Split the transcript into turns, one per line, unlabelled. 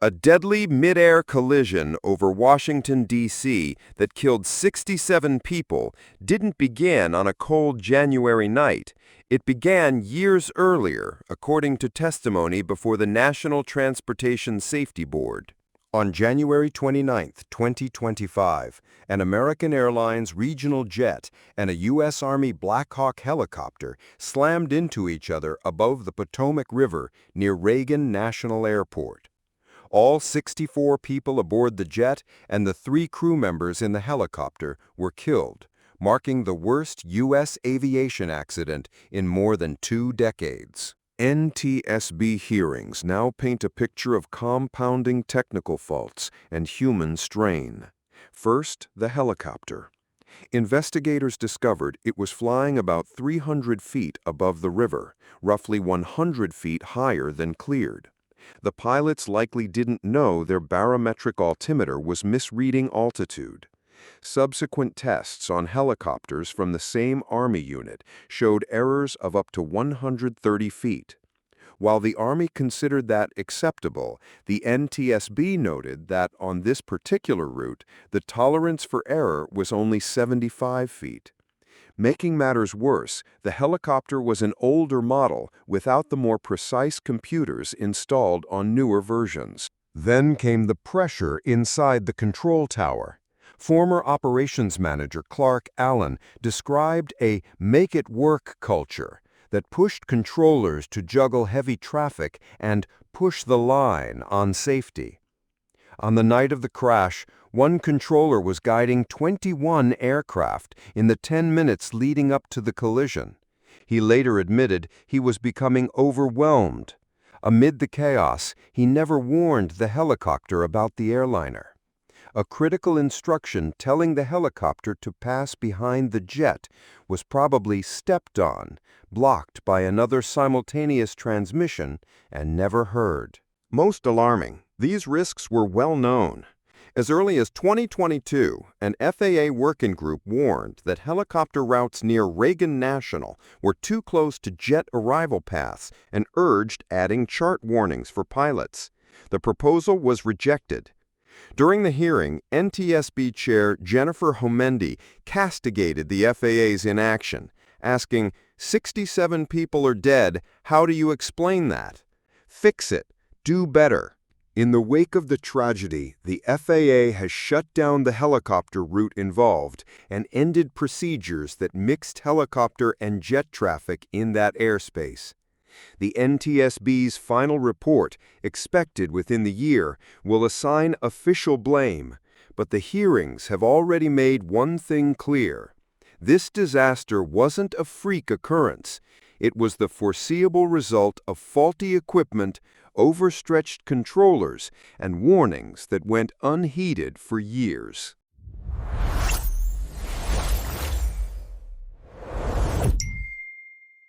A deadly mid-air collision over Washington, D.C. that killed 67 people didn't begin on a cold January night. It began years earlier, according to testimony before the National Transportation Safety Board. On January 29, 2025, an American Airlines regional jet and a U.S. Army Black Hawk helicopter slammed into each other above the Potomac River near Reagan National Airport. All 64 people aboard the jet and the 3 crew members in the helicopter were killed, marking the worst U.S. aviation accident in more than 2 decades. NTSB hearings now paint a picture of compounding technical faults and human strain. First, the helicopter. Investigators discovered it was flying about 300 feet above the river, roughly 100 feet higher than cleared. The pilots likely didn't know their barometric altimeter was misreading altitude. Subsequent tests on helicopters from the same Army unit showed errors of up to 130 feet. While the Army considered that acceptable, the NTSB noted that on this particular route, the tolerance for error was only 75 feet. Making matters worse, the helicopter was an older model without the more precise computers installed on newer versions. Then came the pressure inside the control tower. Former operations manager Clark Allen described a make-it-work culture that pushed controllers to juggle heavy traffic and push the line on safety. On the night of the crash, one controller was guiding 21 aircraft in the 10 minutes leading up to the collision. He later admitted he was becoming overwhelmed. Amid the chaos, he never warned the helicopter about the airliner. A critical instruction telling the helicopter to pass behind the jet was probably stepped on, blocked by another simultaneous transmission, and never heard. Most alarming, these risks were well known. As early as 2022, an FAA working group warned that helicopter routes near Reagan National were too close to jet arrival paths and urged adding chart warnings for pilots. The proposal was rejected. During the hearing, NTSB Chair Jennifer Homendy castigated the FAA's inaction, asking, "67 people are dead, how do you explain that? Fix it. Do better." In the wake of the tragedy, the FAA has shut down the helicopter route involved and ended procedures that mixed helicopter and jet traffic in that airspace. The NTSB's final report, expected within the year, will assign official blame, but the hearings have already made one thing clear. This disaster wasn't a freak occurrence. It was the foreseeable result of faulty equipment, overstretched controllers, and warnings that went unheeded for years.